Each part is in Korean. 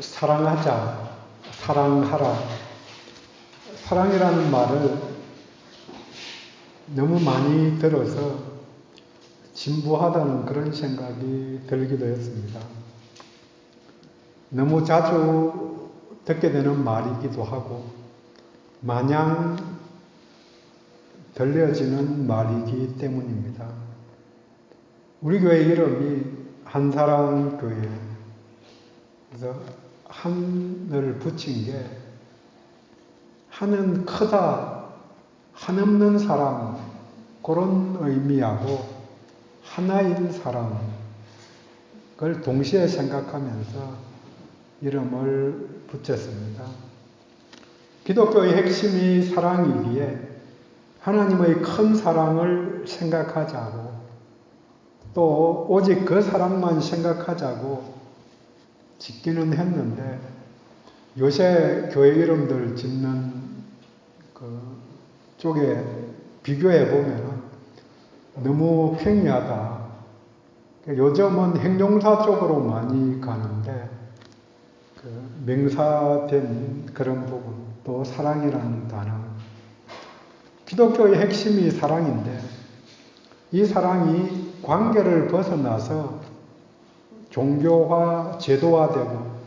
사랑하자, 사랑하라. 사랑이라는 말을 너무 많이 들어서 진부하다는 그런 생각이 들기도 했습니다. 너무 자주 듣게 되는 말이기도 하고 마냥 들려지는 말이기 때문입니다. 우리 교회 이름이 한사랑교회. 그래서 한을 붙인 게 한은 크다, 한없는 사랑, 그런 의미하고 하나인 사랑을 동시에 생각하면서 이름을 붙였습니다. 기독교의 핵심이 사랑이기에 하나님의 큰 사랑을 생각하자고, 또 오직 그 사랑만 생각하자고 짓기는 했는데, 요새 교회 이름들 짓는 그 쪽에 비교해 보면 너무 평이하다. 요즘은 행동사 쪽으로 많이 가는데 그 명사된 그런 부분, 또 사랑이라는 단어. 기독교의 핵심이 사랑인데 이 사랑이 관계를 벗어나서 종교화, 제도화되고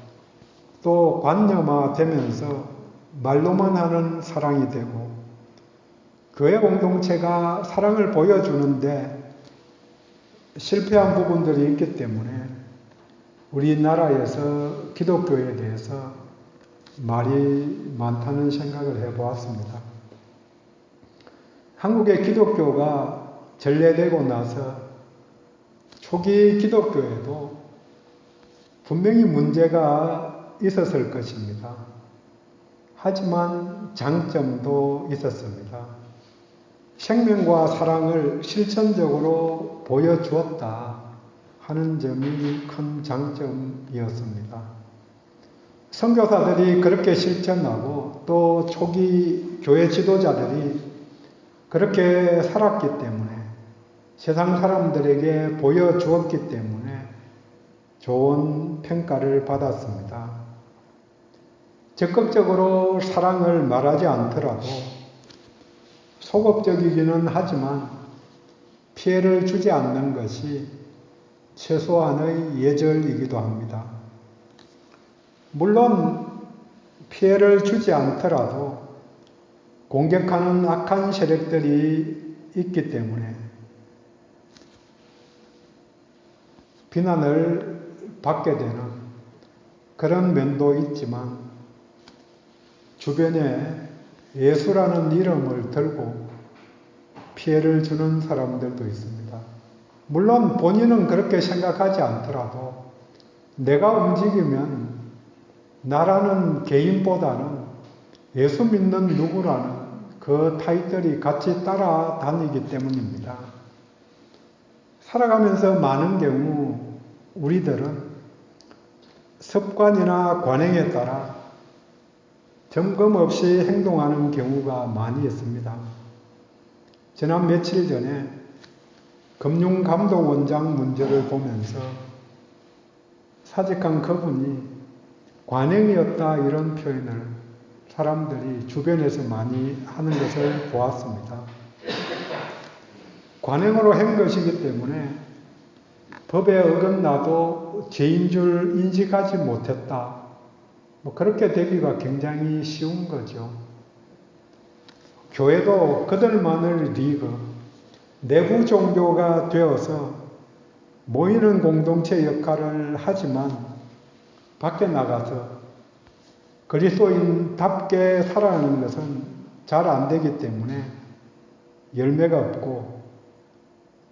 또 관념화되면서 말로만 하는 사랑이 되고, 교회 공동체가 사랑을 보여주는데 실패한 부분들이 있기 때문에 우리나라에서 기독교에 대해서 말이 많다는 생각을 해보았습니다. 한국의 기독교가 전래되고 나서 초기 기독교에도 분명히 문제가 있었을 것입니다. 하지만 장점도 있었습니다. 생명과 사랑을 실천적으로 보여주었다 하는 점이 큰 장점이었습니다. 선교사들이 그렇게 실천하고 또 초기 교회 지도자들이 그렇게 살았기 때문에, 세상 사람들에게 보여주었기 때문에 좋은 평가를 받았습니다. 적극적으로 사랑을 말하지 않더라도 소극적이기는 하지만 피해를 주지 않는 것이 최소한의 예절이기도 합니다. 물론 피해를 주지 않더라도 공격하는 악한 세력들이 있기 때문에 비난을 받게 되는 그런 면도 있지만, 주변에 예수라는 이름을 들고 피해를 주는 사람들도 있습니다. 물론 본인은 그렇게 생각하지 않더라도 내가 움직이면 나라는 개인보다는 예수 믿는 누구라는 그 타이틀이 같이 따라다니기 때문입니다. 살아가면서 많은 경우 우리들은 습관이나 관행에 따라 점검 없이 행동하는 경우가 많이 있습니다. 지난 며칠 전에 금융감독원장 문제를 보면서 사직한 그분이 관행이었다, 이런 표현을 사람들이 주변에서 많이 하는 것을 보았습니다. 관행으로 한 것이기 때문에 법에 어긋나도 죄인 줄 인식하지 못했다. 그렇게 되기가 굉장히 쉬운 거죠. 교회도 그들만을 리그, 내부 종교가 되어서 모이는 공동체 역할을 하지만 밖에 나가서 그리스도인답게 살아가는 것은 잘 안 되기 때문에 열매가 없고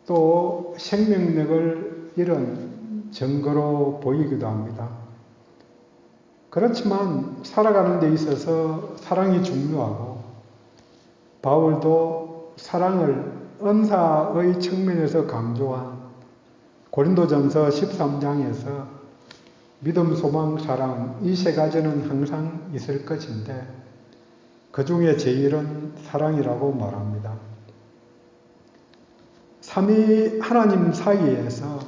또 생명력을 잃은 증거로 보이기도 합니다. 그렇지만 살아가는 데 있어서 사랑이 중요하고, 바울도 사랑을 은사의 측면에서 강조한 고린도전서 13장에서 믿음, 소망, 사랑, 이 세 가지는 항상 있을 것인데 그 중에 제일은 사랑이라고 말합니다. 삼위 하나님 사이에서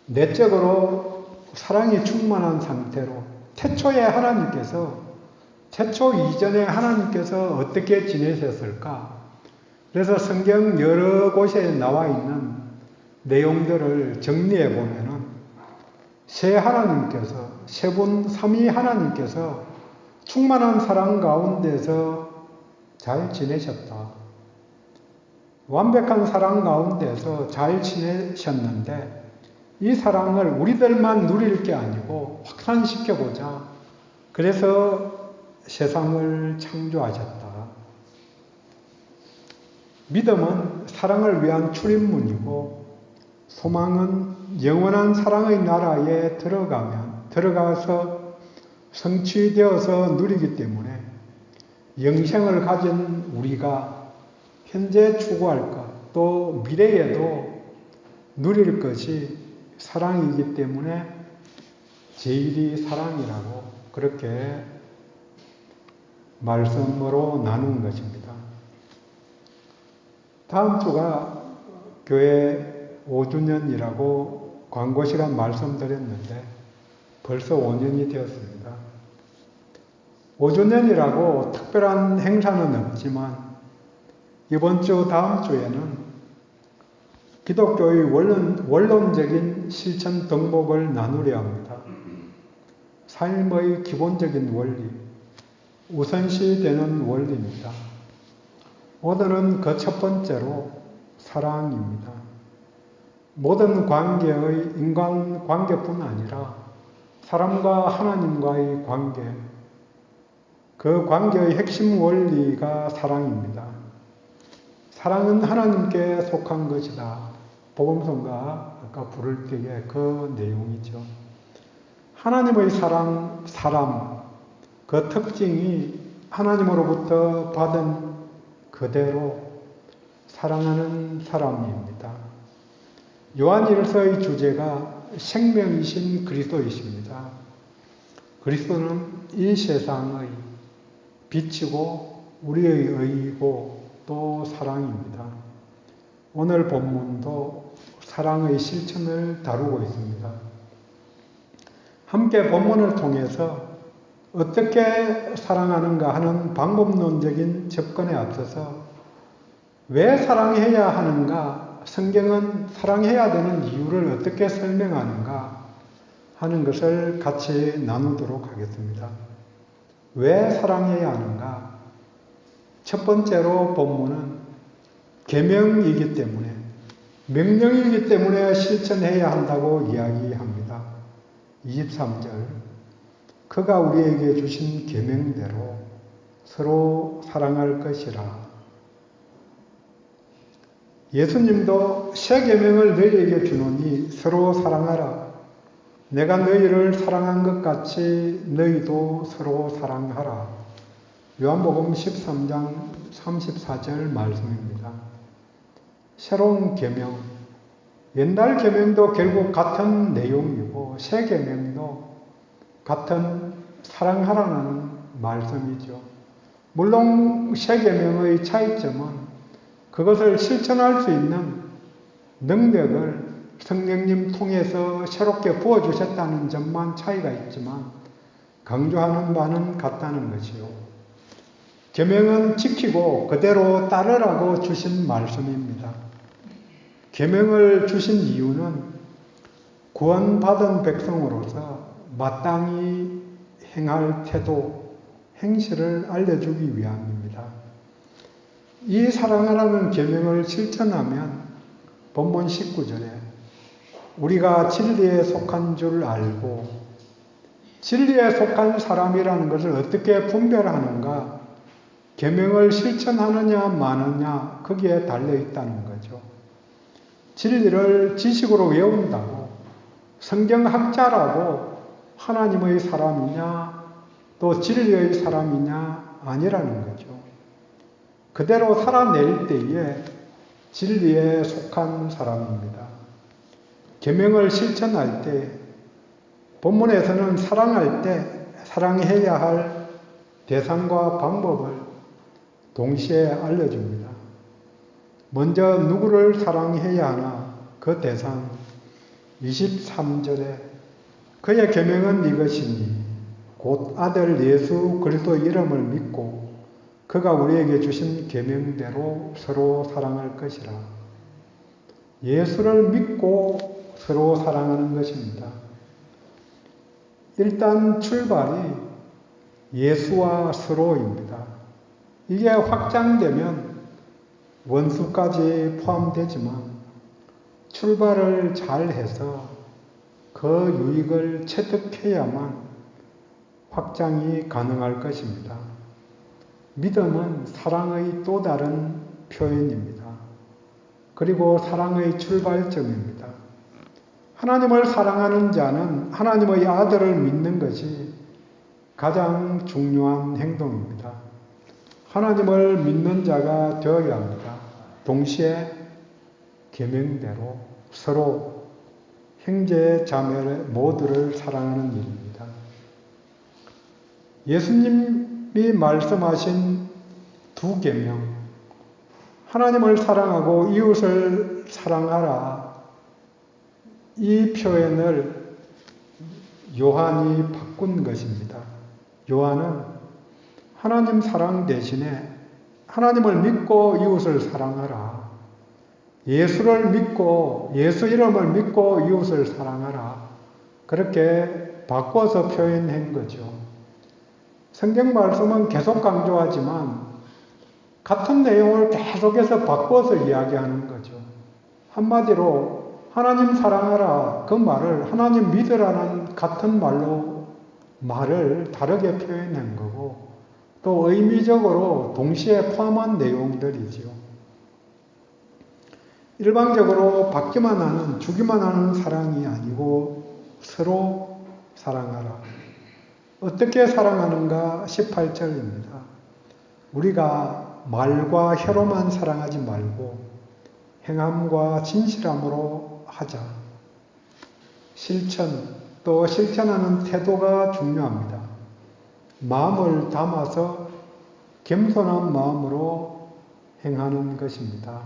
내적으로 사랑이 충만한 상태로 태초에 하나님께서, 태초 이전에 하나님께서 어떻게 지내셨을까? 그래서 성경 여러 곳에 나와 있는 내용들을 정리해 보면은 세 하나님께서, 세분 삼위 하나님께서 충만한 사랑 가운데서 잘 지내셨다. 완벽한 사랑 가운데서 잘 지내셨는데 이 사랑을 우리들만 누릴 게 아니고 확산시켜보자. 그래서 세상을 창조하셨다. 믿음은 사랑을 위한 출입문이고 소망은 영원한 사랑의 나라에 들어가서 성취되어서 누리기 때문에 영생을 가진 우리가 현재 추구할 것, 또 미래에도 누릴 것이 사랑이기 때문에 제일이 사랑이라고 그렇게 말씀으로 나눈 것입니다. 다음 주가 교회 5주년이라고 광고 시간 말씀드렸는데 벌써 5년이 되었습니다. 5주년이라고 특별한 행사는 없지만 이번 주 다음 주에는 기독교의 원론적인 실천 덕목을 나누려 합니다. 삶의 기본적인 원리, 우선시되는 원리입니다. 오늘은 그 첫 번째로 사랑입니다. 모든 관계의 인간관계뿐 아니라 사람과 하나님과의 관계, 그 관계의 핵심 원리가 사랑입니다. 사랑은 하나님께 속한 것이다. 복음성가 아까 부를 때의 그 내용이죠. 하나님의 사람, 그 특징이 하나님으로부터 받은 그대로 사랑하는 사람입니다. 요한일서의 주제가 생명이신 그리스도이십니다. 그리스도는 이 세상의 빛이고 우리의 의이고 또 사랑입니다. 오늘 본문도 사랑의 실천을 다루고 있습니다. 함께 본문을 통해서 어떻게 사랑하는가 하는 방법론적인 접근에 앞서서 왜 사랑해야 하는가, 성경은 사랑해야 되는 이유를 어떻게 설명하는가 하는 것을 같이 나누도록 하겠습니다. 왜 사랑해야 하는가? 첫 번째로 본문은 계명이기 때문에, 명령이기 때문에 실천해야 한다고 이야기합니다. 23절, 그가 우리에게 주신 계명대로 서로 사랑할 것이라. 예수님도 새 계명을 너희에게 주노니 서로 사랑하라. 내가 너희를 사랑한 것 같이 너희도 서로 사랑하라. 요한복음 13장 34절 말씀입니다. 새로운 계명, 옛날 계명도 결국 같은 내용이고 새 계명도 같은 사랑하라는 말씀이죠. 물론 새 계명의 차이점은 그것을 실천할 수 있는 능력을 성령님 통해서 새롭게 부어주셨다는 점만 차이가 있지만 강조하는 바는 같다는 것이요. 계명은 지키고 그대로 따르라고 주신 말씀입니다. 계명을 주신 이유는 구원받은 백성으로서 마땅히 행할 태도, 행실을 알려주기 위함입니다. 이 사랑하라는 계명을 실천하면 본문 19절에 우리가 진리에 속한 줄 알고, 진리에 속한 사람이라는 것을 어떻게 분별하는가? 계명을 실천하느냐 마느냐 거기에 달려 있다는 거죠. 진리를 지식으로 외운다고 성경학자라고 하나님의 사람이냐 또 진리의 사람이냐 아니라는 거죠. 그대로 살아낼 때에 진리에 속한 사람입니다. 계명을 실천할 때 본문에서는 사랑할 때 사랑해야 할 대상과 방법을 동시에 알려줍니다. 먼저 누구를 사랑해야 하나 그 대상 23절에 그의 계명은 이것이니 곧 아들 예수 그리스도의 이름을 믿고 그가 우리에게 주신 계명대로 서로 사랑할 것이라. 예수를 믿고 서로 사랑하는 것입니다. 일단 출발이 예수와 서로입니다. 이게 확장되면 원수까지 포함되지만 출발을 잘 해서 그 유익을 체득해야만 확장이 가능할 것입니다. 믿음은 사랑의 또 다른 표현입니다. 그리고 사랑의 출발점입니다. 하나님을 사랑하는 자는 하나님의 아들을 믿는 것이 가장 중요한 행동입니다. 하나님을 믿는 자가 되어야 합니다. 동시에 계명대로 서로 형제 자매 모두를 사랑하는 일입니다. 예수님이 말씀하신 두 계명, 하나님을 사랑하고 이웃을 사랑하라, 이 표현을 요한이 바꾼 것입니다. 요한은 하나님 사랑 대신에 하나님을 믿고 이웃을 사랑하라, 예수를 믿고 예수 이름을 믿고 이웃을 사랑하라, 그렇게 바꿔서 표현한 거죠. 성경 말씀은 계속 강조하지만 같은 내용을 계속해서 바꿔서 이야기하는 거죠. 한마디로 하나님 사랑하라 그 말을 하나님 믿으라는 같은 말을 다르게 표현한 거고, 또 의미적으로 동시에 포함한 내용들이죠. 일방적으로 받기만 하는, 주기만 하는 사랑이 아니고 서로 사랑하라. 어떻게 사랑하는가? 18절입니다. 우리가 말과 혀로만 사랑하지 말고 행함과 진실함으로 하자. 실천, 또 실천하는 태도가 중요합니다. 마음을 담아서 겸손한 마음으로 행하는 것입니다.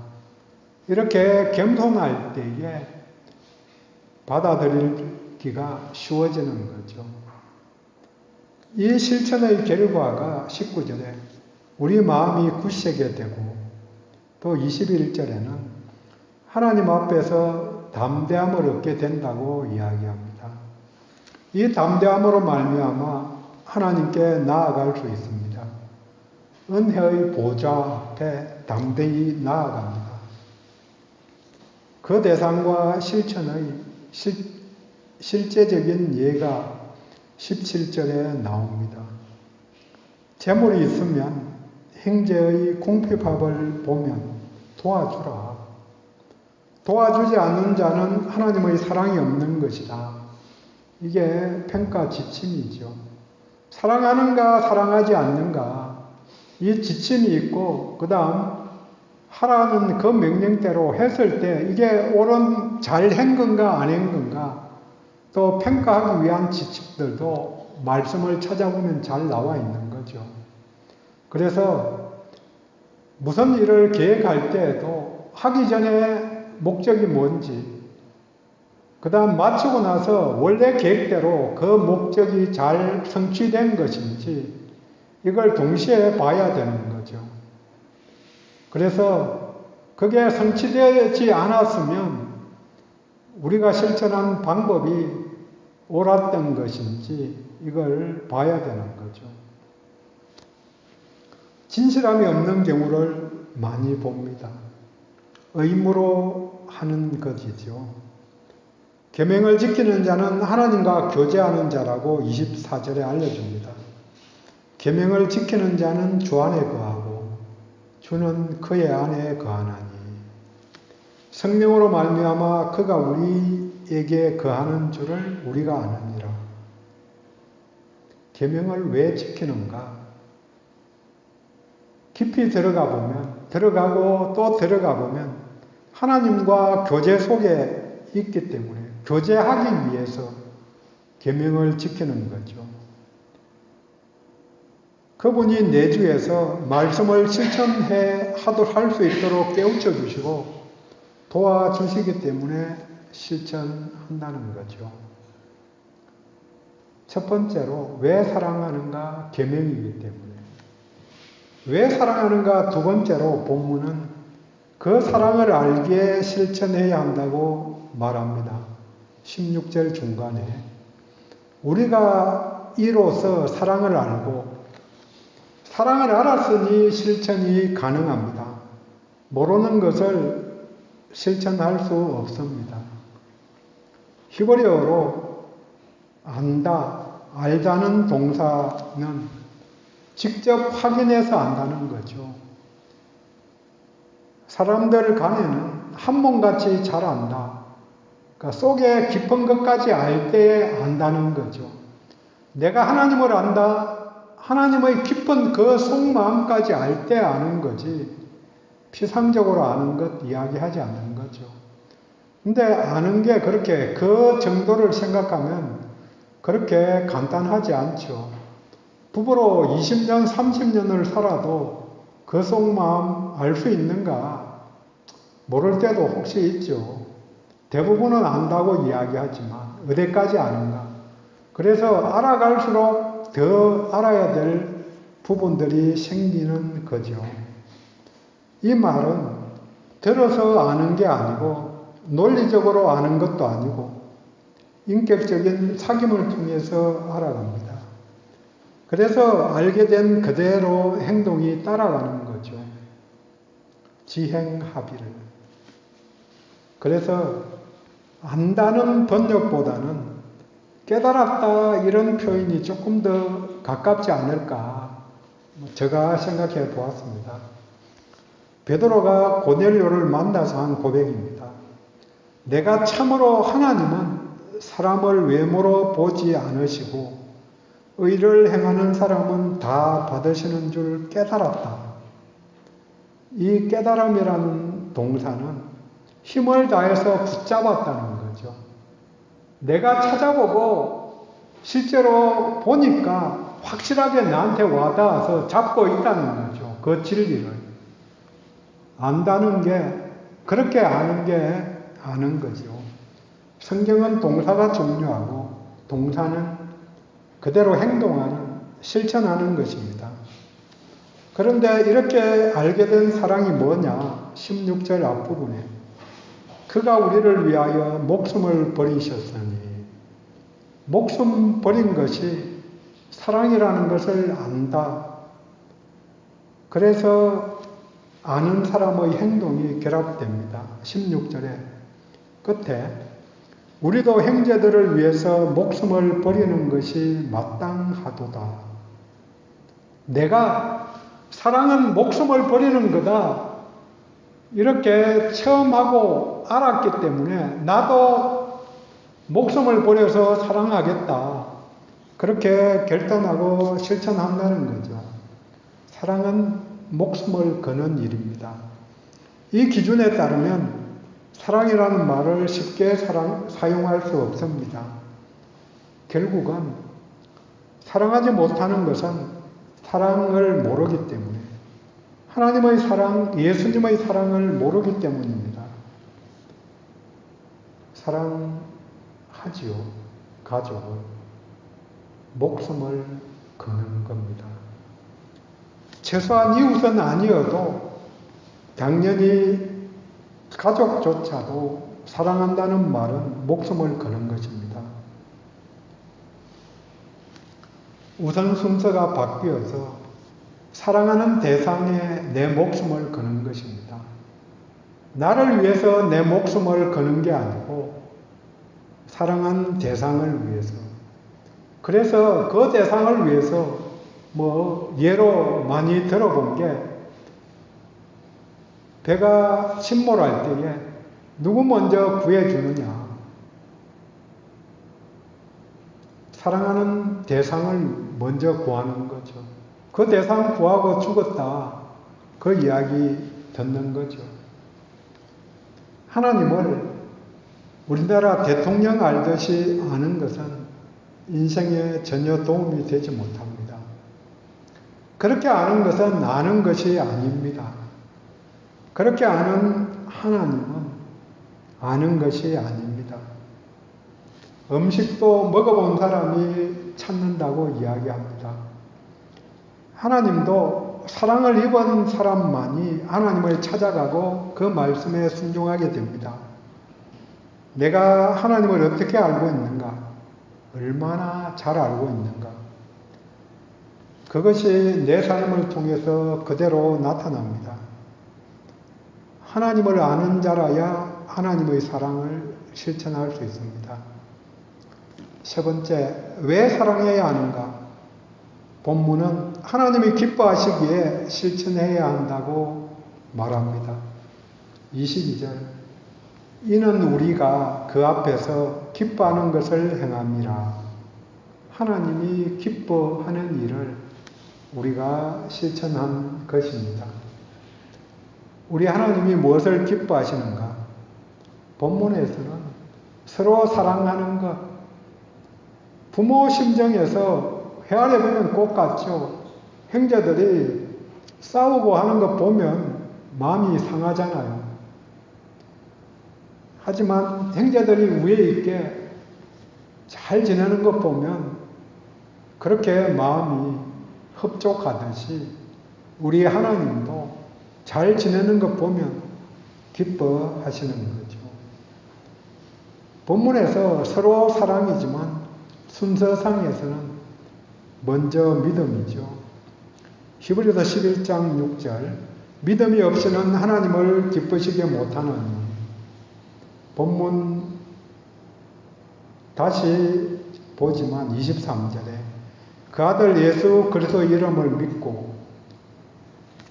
이렇게 겸손할 때에 받아들이기가 쉬워지는 거죠. 이 실천의 결과가 19절에 우리 마음이 굳세게 되고, 또 21절에는 하나님 앞에서 담대함을 얻게 된다고 이야기합니다. 이 담대함으로 말미암아 하나님께 나아갈 수 있습니다. 은혜의 보좌 앞에 담대히 나아갑니다. 그 대상과 실천의 실제적인 예가 17절에 나옵니다. 재물이 있으면 형제의 궁핍함을 보면 도와주라. 도와주지 않는 자는 하나님의 사랑이 없는 것이다. 이게 평가 지침이죠. 사랑하는가 사랑하지 않는가, 이 지침이 있고 그 다음 하라는 그 명령대로 했을 때 이게 잘 한 건가 안 한 건가, 또 평가하기 위한 지침들도 말씀을 찾아보면 잘 나와 있는 거죠. 그래서 무슨 일을 계획할 때에도 하기 전에 목적이 뭔지, 그 다음 마치고 나서 원래 계획대로 그 목적이 잘 성취된 것인지 이걸 동시에 봐야 되는 거죠. 그래서 그게 성취되지 않았으면 우리가 실천한 방법이 옳았던 것인지 이걸 봐야 되는 거죠. 진실함이 없는 경우를 많이 봅니다. 의무로 하는 것이죠. 계명을 지키는 자는 하나님과 교제하는 자라고 24절에 알려줍니다. 계명을 지키는 자는 주 안에 거하고 주는 그의 안에 거하나니 성령으로 말미암아 그가 우리에게 거하는 줄을 우리가 아느니라. 계명을 왜 지키는가? 깊이 들어가고 또 들어가 보면 하나님과 교제 속에 있기 때문에 교제하기 위해서 계명을 지키는 거죠. 그분이 내주에서 말씀을 실천할 수 있도록 깨우쳐 주시고 도와주시기 때문에 실천한다는 거죠. 첫 번째로 왜 사랑하는가 계명이기 때문에. 왜 사랑하는가 두 번째로 본문은 그 사랑을 알기에 실천해야 한다고 말합니다. 16절 중간에 우리가 이로써 사랑을 알고 사랑을 알았으니 실천이 가능합니다. 모르는 것을 실천할 수 없습니다. 히브리어로 안다, 알다는 동사는 직접 확인해서 안다는 거죠. 사람들 간에는 한몸같이 잘 안다. 그러니까 속에 깊은 것까지 알 때 안다는 거죠. 내가 하나님을 안다. 하나님의 깊은 그 속마음까지 알 때 아는 거지. 피상적으로 아는 것 이야기하지 않는 거죠. 근데 아는 게 그렇게 그 정도를 생각하면 그렇게 간단하지 않죠. 부부로 20년, 30년을 살아도 그 속마음 알 수 있는가? 모를 때도 혹시 있죠. 대부분은 안다고 이야기하지만 어디까지 아는가? 그래서 알아갈수록 더 알아야 될 부분들이 생기는 거죠. 이 말은 들어서 아는 게 아니고 논리적으로 아는 것도 아니고 인격적인 사귐을 통해서 알아갑니다. 그래서 알게 된 그대로 행동이 따라가는 거죠. 지행합의를. 그래서 안다는 번역보다는 깨달았다 이런 표현이 조금 더 가깝지 않을까 제가 생각해 보았습니다. 베드로가 고넬료를 만나서 한 고백입니다. 내가 참으로 하나님은 사람을 외모로 보지 않으시고 의를 행하는 사람은 다 받으시는 줄 깨달았다. 이 깨달음이라는 동사는 힘을 다해서 붙잡았다는 거죠. 내가 찾아보고 실제로 보니까 확실하게 나한테 와닿아서 잡고 있다는 거죠. 그 진리를. 안다는 게 그렇게 아는 게 아는 거죠. 성경은 동사가 중요하고 동사는 그대로 행동하는, 실천하는 것입니다. 그런데 이렇게 알게 된 사랑이 뭐냐? 16절 앞부분에 그가 우리를 위하여 목숨을 버리셨으니 목숨 버린 것이 사랑이라는 것을 안다. 그래서 아는 사람의 행동이 결합됩니다. 16절에 끝에 우리도 형제들을 위해서 목숨을 버리는 것이 마땅하도다. 내가 사랑은 목숨을 버리는 거다. 이렇게 체험하고 알았기 때문에 나도 목숨을 버려서 사랑하겠다. 그렇게 결단하고 실천한다는 거죠. 사랑은 목숨을 거는 일입니다. 이 기준에 따르면 사랑이라는 말을 쉽게 사용할 수 없습니다. 결국은 사랑하지 못하는 것은 사랑을 모르기 때문에 하나님의 사랑, 예수님의 사랑을 모르기 때문입니다. 사랑하지요. 가족은 목숨을 거는 겁니다. 최소한 이웃은 아니어도 당연히 가족조차도 사랑한다는 말은 목숨을 거는 것입니다. 우선 순서가 바뀌어서 사랑하는 대상에 내 목숨을 거는 것입니다. 나를 위해서 내 목숨을 거는 게 아니고 사랑하는 대상을 위해서. 그래서 그 대상을 위해서 예로 많이 들어본 게 배가 침몰할 때에 누구 먼저 구해주느냐? 사랑하는 대상을 먼저 구하는 거죠. 그 대상 구하고 죽었다. 그 이야기 듣는 거죠. 하나님을 우리나라 대통령 알듯이 아는 것은 인생에 전혀 도움이 되지 못합니다. 그렇게 아는 것은 아는 것이 아닙니다. 그렇게 아는 하나님은 아는 것이 아닙니다. 음식도 먹어본 사람이 찾는다고 이야기합니다. 하나님도 사랑을 입은 사람만이 하나님을 찾아가고 그 말씀에 순종하게 됩니다. 내가 하나님을 어떻게 알고 있는가? 얼마나 잘 알고 있는가? 그것이 내 삶을 통해서 그대로 나타납니다. 하나님을 아는 자라야 하나님의 사랑을 실천할 수 있습니다. 세 번째, 왜 사랑해야 하는가? 본문은 하나님이 기뻐하시기에 실천해야 한다고 말합니다. 22절, 이는 우리가 그 앞에서 기뻐하는 것을 행함이라. 하나님이 기뻐하는 일을 우리가 실천한 것입니다. 우리 하나님이 무엇을 기뻐하시는가? 본문에서는 서로 사랑하는 것. 부모 심정에서 헤아려 보면 꼭 같죠. 형제들이 싸우고 하는 것 보면 마음이 상하잖아요. 하지만 형제들이 위에 있게 잘 지내는 것 보면 그렇게 마음이 흡족하듯이 우리 하나님도 잘 지내는 것 보면 기뻐하시는 거죠. 본문에서 서로 사랑이지만 순서상에서는 먼저 믿음이죠. 히브리서 11장 6절, 믿음이 없이는 하나님을 기쁘시게 못하느니. 본문 다시 보지만 23절에 그 아들 예수 그리스도 이름을 믿고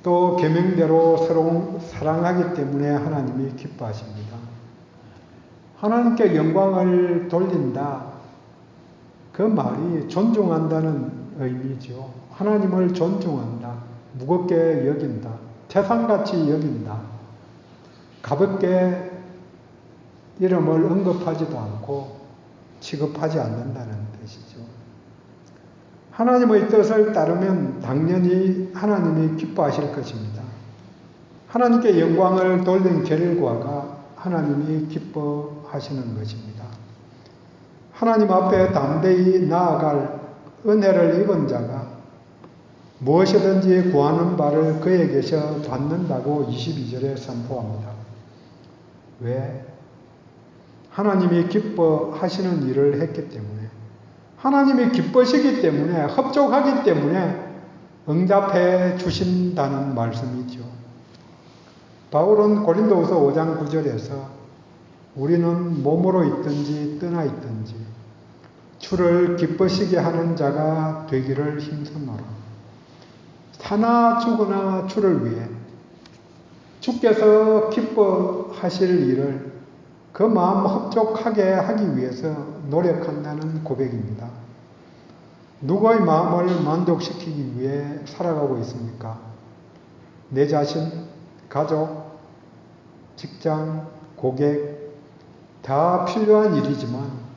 또 계명대로 서로 사랑하기 때문에 하나님이 기뻐하십니다. 하나님께 영광을 돌린다. 그 말이 존중한다는 의미죠. 하나님을 존중한다. 무겁게 여긴다. 태산같이 여긴다. 가볍게 이름을 언급하지도 않고 취급하지 않는다는 뜻이죠. 하나님의 뜻을 따르면 당연히 하나님이 기뻐하실 것입니다. 하나님께 영광을 돌린 결과가 하나님이 기뻐하시는 것입니다. 하나님 앞에 담대히 나아갈 은혜를 입은 자가 무엇이든지 구하는 바를 그에게서 받는다고 22절에 선포합니다. 왜? 하나님이 기뻐하시는 일을 했기 때문에, 하나님이 기뻐시기 때문에, 흡족하기 때문에 응답해 주신다는 말씀이죠. 바울은 고린도후서 5장 9절에서 우리는 몸으로 있든지 떠나 있든지 주를 기쁘시게 하는 자가 되기를 힘쓰노라. 사나 죽으나 주를 위해 주께서 기뻐하실 일을 그 마음 흡족하게 하기 위해서 노력한다는 고백입니다. 누구의 마음을 만족시키기 위해 살아가고 있습니까? 내 자신, 가족, 직장, 고객 다 필요한 일이지만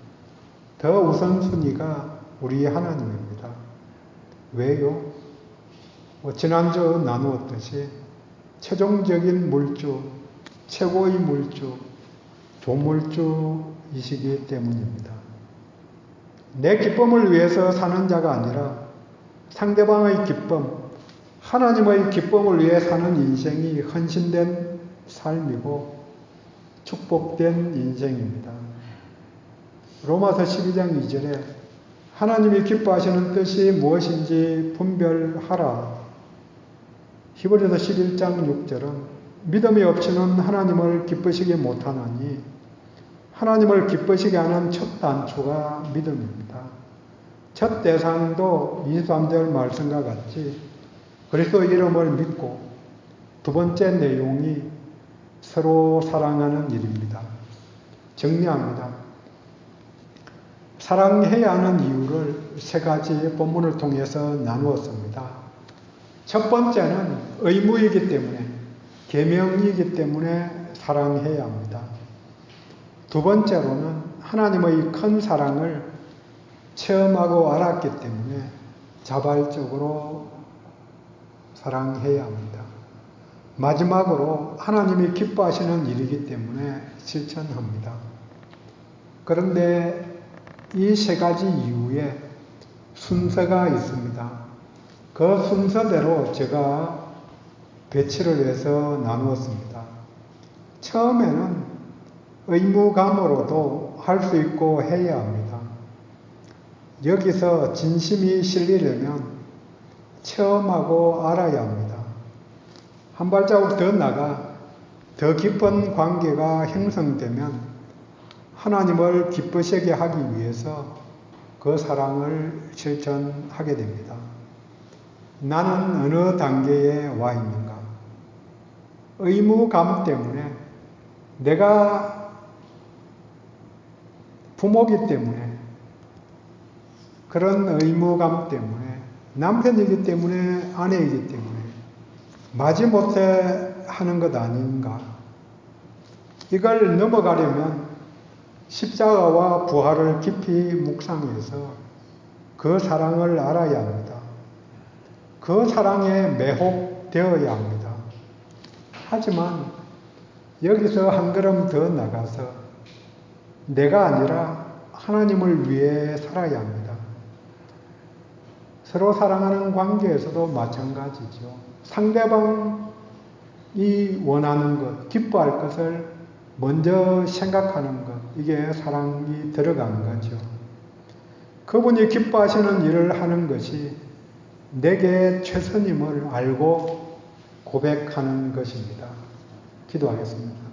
더 우선순위가 우리 하나님입니다. 왜요? 지난주 나누었듯이 최종적인 물주, 최고의 물주, 조물주이시기 때문입니다. 내 기쁨을 위해서 사는 자가 아니라 상대방의 기쁨, 하나님의 기쁨을 위해 사는 인생이 헌신된 삶이고 축복된 인생입니다. 로마서 12장 2절에 하나님이 기뻐하시는 뜻이 무엇인지 분별하라. 히브리서 11장 6절은 믿음이 없이는 하나님을 기쁘시게 못하나니 하나님을 기쁘시게 하는 첫 단초가 믿음입니다. 첫 대상도 23절 말씀과 같이 그리스도 이름을 믿고 두 번째 내용이 서로 사랑하는 일입니다. 정리합니다. 사랑해야 하는 이유를 세 가지 본문을 통해서 나누었습니다. 첫 번째는 의무이기 때문에, 계명이기 때문에 사랑해야 합니다. 두 번째로는 하나님의 큰 사랑을 체험하고 알았기 때문에 자발적으로 사랑해야 합니다. 마지막으로 하나님이 기뻐하시는 일이기 때문에 실천합니다. 그런데 이 세 가지 이유에 순서가 있습니다. 그 순서대로 제가 배치를 해서 나누었습니다. 처음에는 의무감으로도 할 수 있고 해야 합니다. 여기서 진심이 실리려면 체험하고 알아야 합니다. 한 발자국 더 나가 더 깊은 관계가 형성되면 하나님을 기쁘시게 하기 위해서 그 사랑을 실천하게 됩니다. 나는 어느 단계에 와 있는가? 의무감 때문에 내가 부모이기 때문에 그런 의무감 때문에 남편이기 때문에 아내이기 때문에 마지못해 하는 것 아닌가? 이걸 넘어가려면 십자가와 부활을 깊이 묵상해서 그 사랑을 알아야 합니다. 그 사랑에 매혹되어야 합니다. 하지만 여기서 한 걸음 더 나가서 내가 아니라 하나님을 위해 살아야 합니다. 서로 사랑하는 관계에서도 마찬가지죠. 상대방이 원하는 것, 기뻐할 것을 먼저 생각하는 것, 이게 사랑이 들어가는 거죠. 그분이 기뻐하시는 일을 하는 것이 내게 최선임을 알고 고백하는 것입니다. 기도하겠습니다.